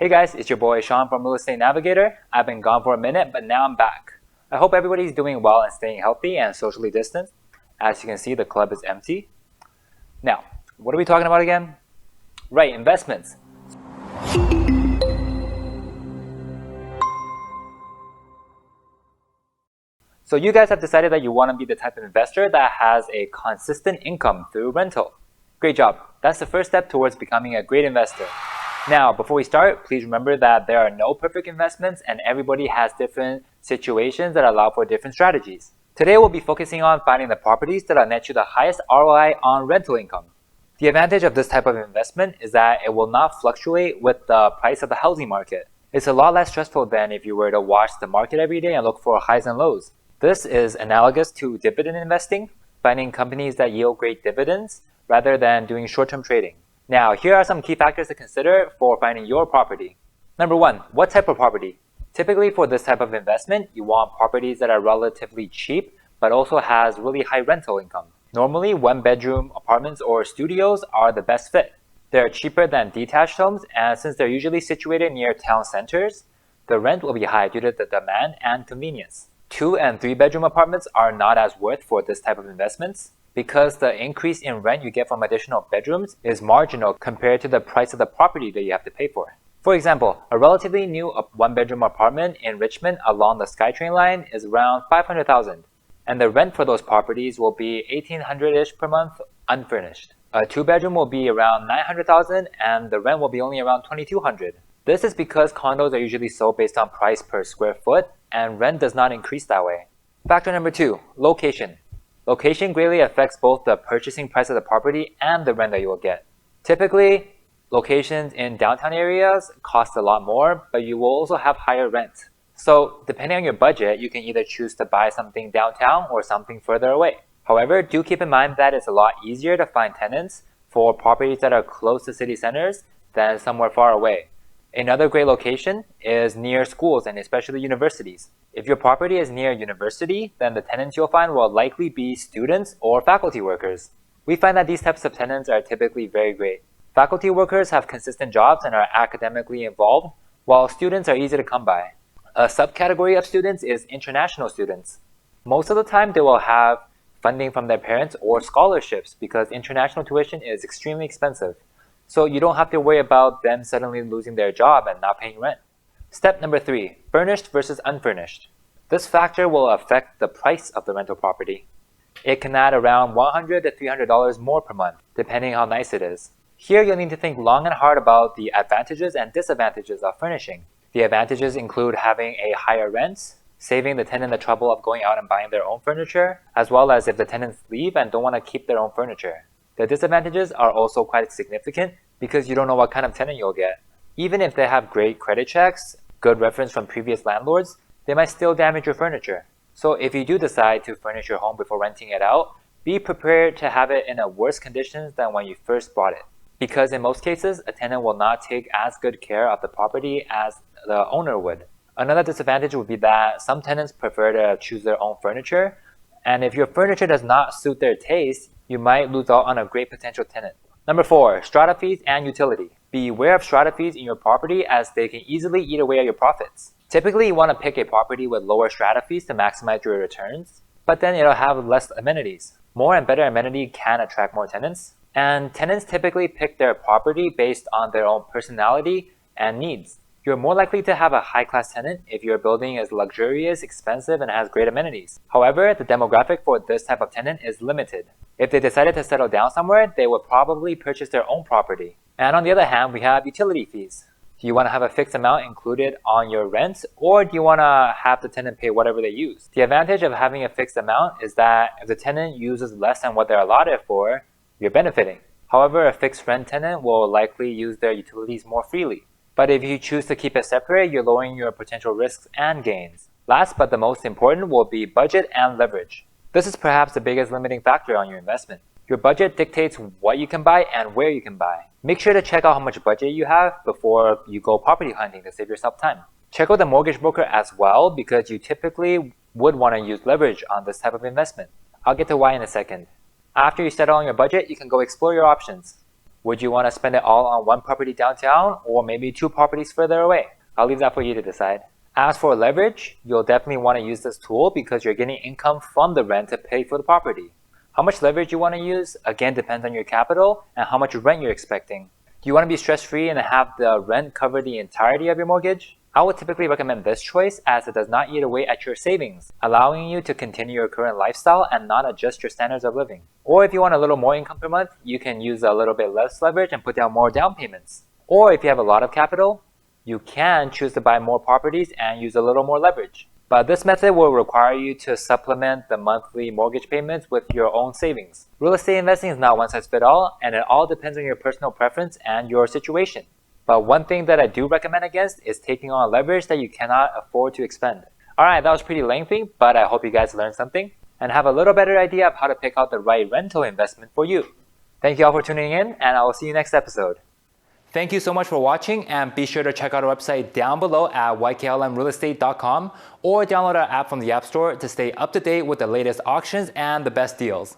Hey guys, it's your boy Sean from Real Estate Navigator. I've been gone for a minute, but now I'm back. I hope everybody's doing well and staying healthy and socially distanced. As you can see, the club is empty. Now, what are we talking about again? Right, investments. So you guys have decided that you want to be the type of investor that has a consistent income through rental. Great job. That's the first step towards becoming a great investor. Now, before we start, please remember that there are no perfect investments and everybody has different situations that allow for different strategies. Today, we'll be focusing on finding the properties that will net you the highest ROI on rental income. The advantage of this type of investment is that it will not fluctuate with the price of the housing market. It's a lot less stressful than if you were to watch the market every day and look for highs and lows. This is analogous to dividend investing, finding companies that yield great dividends rather than doing short-term trading. Now, here are some key factors to consider for finding your property. Number one, what type of property? Typically for this type of investment, you want properties that are relatively cheap, but also has really high rental income. Normally, one-bedroom apartments or studios are the best fit. They're cheaper than detached homes, and since they're usually situated near town centers, the rent will be high due to the demand and convenience. 2- and 3-bedroom apartments are not as worth for this type of investments, because the increase in rent you get from additional bedrooms is marginal compared to the price of the property that you have to pay for. For example, a relatively new one-bedroom apartment in Richmond along the SkyTrain line is around $500,000, and the rent for those properties will be $1,800-ish per month unfurnished. A 2-bedroom will be around $900,000 and the rent will be only around $2,200. This is because condos are usually sold based on price per square foot and rent does not increase that way. Factor number 2, location. Location greatly affects both the purchasing price of the property and the rent that you will get. Typically, locations in downtown areas cost a lot more, but you will also have higher rent. So, depending on your budget, you can either choose to buy something downtown or something further away. However, do keep in mind that it's a lot easier to find tenants for properties that are close to city centers than somewhere far away. Another great location is near schools and especially universities. If your property is near a university, then the tenants you'll find will likely be students or faculty workers. We find that these types of tenants are typically very great. Faculty workers have consistent jobs and are academically involved, while students are easy to come by. A subcategory of students is international students. Most of the time they will have funding from their parents or scholarships because international tuition is extremely expensive. So you don't have to worry about them suddenly losing their job and not paying rent. Step number 3, furnished versus unfurnished. This factor will affect the price of the rental property. It can add around $100 to $300 more per month, depending how nice it is. Here you'll need to think long and hard about the advantages and disadvantages of furnishing. The advantages include having a higher rent, saving the tenant the trouble of going out and buying their own furniture, as well as if the tenants leave and don't want to keep their own furniture. The disadvantages are also quite significant because you don't know what kind of tenant you'll get. Even if they have great credit checks, good reference from previous landlords, they might still damage your furniture. So if you do decide to furnish your home before renting it out, be prepared to have it in a worse conditions than when you first bought it. Because in most cases, a tenant will not take as good care of the property as the owner would. Another disadvantage would be that some tenants prefer to choose their own furniture, and if your furniture does not suit their taste, you might lose out on a great potential tenant. Number 4, strata fees and utility. Be aware of strata fees in your property as they can easily eat away at your profits. Typically, you want to pick a property with lower strata fees to maximize your returns, but then it'll have less amenities. More and better amenity can attract more tenants, and tenants typically pick their property based on their own personality and needs. You're more likely to have a high-class tenant if your building is luxurious, expensive, and has great amenities. However, the demographic for this type of tenant is limited. If they decided to settle down somewhere, they would probably purchase their own property. And on the other hand, we have utility fees. Do you want to have a fixed amount included on your rent, or do you want to have the tenant pay whatever they use? The advantage of having a fixed amount is that if the tenant uses less than what they're allotted for, you're benefiting. However, a fixed rent tenant will likely use their utilities more freely. But if you choose to keep it separate, you're lowering your potential risks and gains. Last but the most important will be budget and leverage. This is perhaps the biggest limiting factor on your investment. Your budget dictates what you can buy and where you can buy. Make sure to check out how much budget you have before you go property hunting to save yourself time. Check out the mortgage broker as well because you typically would want to use leverage on this type of investment. I'll get to why in a second. After you settle on your budget, you can go explore your options. Would you want to spend it all on one property downtown or maybe 2 properties further away? I'll leave that for you to decide. As for leverage, you'll definitely want to use this tool because you're getting income from the rent to pay for the property. How much leverage you want to use, again, depends on your capital and how much rent you're expecting. Do you want to be stress-free and have the rent cover the entirety of your mortgage? I would typically recommend this choice as it does not eat away at your savings, allowing you to continue your current lifestyle and not adjust your standards of living. Or if you want a little more income per month, you can use a little bit less leverage and put down more down payments. Or if you have a lot of capital, you can choose to buy more properties and use a little more leverage. But this method will require you to supplement the monthly mortgage payments with your own savings. Real estate investing is not one size fits all, and it all depends on your personal preference and your situation. But one thing that I do recommend against is taking on leverage that you cannot afford to expend. Alright, that was pretty lengthy, but I hope you guys learned something and have a little better idea of how to pick out the right rental investment for you. Thank you all for tuning in, and I will see you next episode. Thank you so much for watching, and be sure to check out our website down below at YKLMrealestate.com or download our app from the App Store to stay up to date with the latest auctions and the best deals.